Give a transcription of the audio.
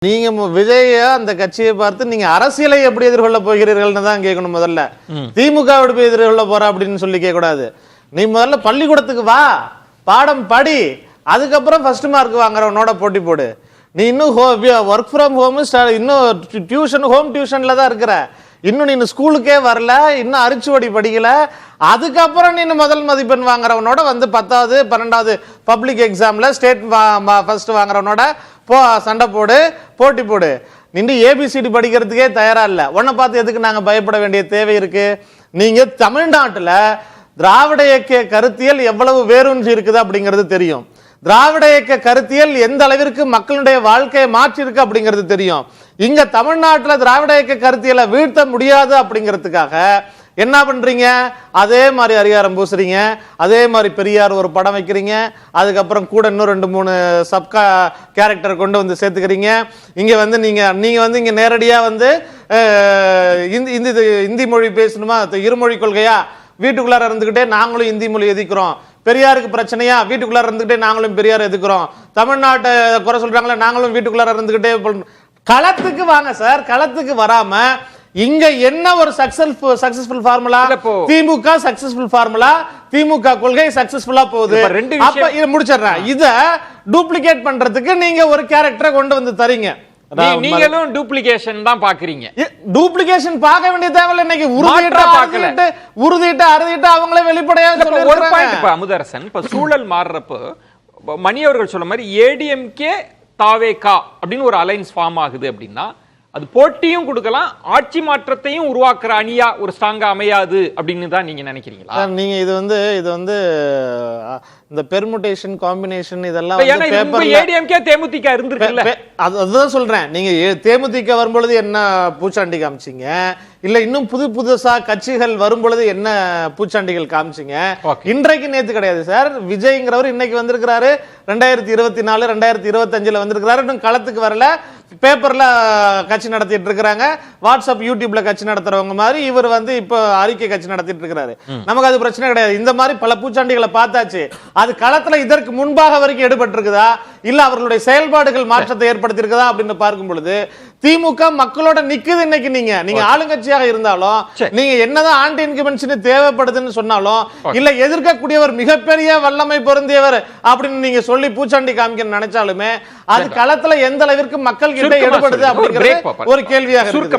நீங்க விஜய அந்த கட்சியை பார்த்து நீங்க அரசியலை எப்படி எதிர்கொள்ள போகிறீர்கள்னு தான் கேட்கணும். முதல்ல திமுக எப்படி எதிர்கொள்ள போற அப்படின்னு சொல்லி கேட்க கூடாது. நீ முதல்ல பள்ளிக்கூடத்துக்கு வா, பாடம் படி, அதுக்கப்புறம் ஃபர்ஸ்ட் மார்க் வாங்குறவனோட போட்டி போடு. நீ இன்னும் ஒர்க் ஃப்ரம் ஹோம் இன்னும் டியூஷன் ஹோம் டியூஷன்ல தான் இருக்கிற. இன்னும் நீ ஸ்கூலுக்கே வரல, இன்னும் அரிச்சுவடி படிக்கல. அதுக்கப்புறம் நீ முதல் மதிப்பெண் வாங்குறவனோட வந்து 10வது 12வது பப்ளிக் எக்ஸாம்ல ஸ்டேட் ஃபர்ஸ்ட் வாங்குறவனோட சண்டை போடு, போட்டி போடு. நின்று ஏபிசிடி படிக்கிறதுக்கே தயாரா இல்ல. உன்னை பார்த்து எதுக்கு நாங்க பயப்பட வேண்டிய தேவை இருக்கு? நீங்க தமிழ்நாட்டுல திராவிட இயக்க கருத்தியல் எவ்வளவு வேரூன்றி இருக்குது அப்படிங்கிறது தெரியும். திராவிட இயக்க கருத்தியல் எந்த அளவிற்கு மக்களுடைய வாழ்க்கையை மாற்றி இருக்கு அப்படிங்கிறது தெரியும். இங்க தமிழ்நாட்டுல திராவிட இயக்க கருத்தியலை வீழ்த்த முடியாது அப்படிங்கிறதுக்காக என்ன பண்றீங்க? அதே மாதிரி அதிகாரம் பூசுறீங்க, அதே மாதிரி பெரியார் ஒரு படம் வைக்கிறீங்க, அதுக்கப்புறம் கூட இன்னும் 2-3 சப்கா கேரக்டர் கொண்டு வந்து சேர்த்துக்கிறீங்க. இங்க வந்து நீங்க வந்து இங்க நேரடியா வந்து இந்தி மொழி பேசணுமா, இருமொழி கொள்கையா, வீட்டுக்குள்ளார இருந்துகிட்டே நாங்களும் இந்தி மொழி எதிர்க்கிறோம். பெரியாருக்கு பிரச்சனையா, வீட்டுக்குள்ளார இருந்துகிட்டே நாங்களும் பெரியார் எதிர்க்கிறோம். தமிழ்நாட்டை குறை சொல்றாங்களா, நாங்களும் வீட்டுக்குள்ளார இருந்துகிட்டே. களத்துக்கு வாங்க சார். களத்துக்கு வராம இங்க என்ன ஒரு சக்சஸ்ஃபுல் ஃபார்முலா? திமுக சக்சஸ்ஃபுல் ஃபார்முலா, திமுக கொள்கை சக்சஸ்ஃபுல்லா போகுது. அப்ப இத முடிச்சிடுறேன். இத டூப்ளிகேட் பண்றதுக்கு நீங்க ஒரு கேரக்டரை கொண்டு வந்து தரீங்க. நீங்களும் டூப்ளிகேஷன் தான் பாக்குறீங்க. டூப்ளிகேஷன் பார்க்க வேண்டிய தேவையில்லை. இன்னைக்கு உறுதிட்டு அறுதிட்டு அவங்களே வெளிப்படையா ஒரு பாயிண்ட். இப்ப அமுதரசன், இப்ப சூழல் மாறுறப்போ மணி அவர்கள் சொல்ல மாதிரி ஏடிஎம்கே தாவேகா அப்படின்னு ஒரு அலைன்ஸ் ஃபார்ம் ஆகுது அப்படின்னா அது போட்டியும் கொடுக்கலாம், ஆட்சி மாற்றத்தையும் உருவாக்குற அணியா ஒரு ஸ்ட்ராங்கா அமையாது அப்படின்னு தான் நீங்க நினைக்கிறீங்களா? நீங்க இது வந்து இந்த பெர்முடேஷன் காம்பினேஷன் இதெல்லாம் ஏடிஎம்கே தேமுதிக இருந்திருக்குல்ல, அதுதான் சொல்றேன். நீங்க தேமுதிக வரும்பொழுது என்ன பூச்சாண்டி காமிச்சீங்க, இல்ல இன்னும் புதுசா கட்சிகள் வரும்பொழுது என்ன பூச்சாண்டிகள் காமிச்சீங்க. இன்றைக்கு நேத்து கிடையாது சார். விஜய்ங்கிறவர் இன்னைக்கு வந்திருக்கிறாரு, 2024 2025 வந்திருக்கிறாரு. இன்னும் களத்துக்கு வரல. பேப்பர்ல கட்சி நடத்திட்டு இருக்கிறாங்க, வாட்ஸ்அப் யூடியூப்ல கட்சி நடத்துறவங்க மாதிரி இவர் வந்து இப்ப அறிக்கை கட்சி நடத்திட்டு இருக்கிறாரு. நமக்கு அது பிரச்சனை கிடையாது. இந்த மாதிரி பல பூச்சாண்டிகளை பார்த்தாச்சு. அது களத்துல இதற்கு முன்பாக வரைக்கும் எடுபட்டு இருக்குதா, இல்ல அவர்களுடைய செயல்பாடுகள் மாற்றத்தை ஏற்படுத்தி இருக்குதா அப்படின்னு பார்க்கும் பொழுது திமுக மக்களோட நிக்குது. இன்னைக்கு நீங்க ஆளுங்கட்சியாக இருந்தாலும், நீங்க என்னதான் ஆன்டி இன்கம்பன்சி தேவைப்படுதுன்னு சொன்னாலும், இல்ல எதிர்க்கக்கூடியவர் மிகப்பெரிய வல்லமை பொருந்தியவர் அப்படின்னு நீங்க சொல்லி பூச்சாண்டி காமிக்க நினைச்சாலுமே அது களத்துல எந்த அளவிற்கு மக்கள் கிட்ட எடுபடுது அப்படிங்கிறது ஒரு கேள்வியாக இருக்கு.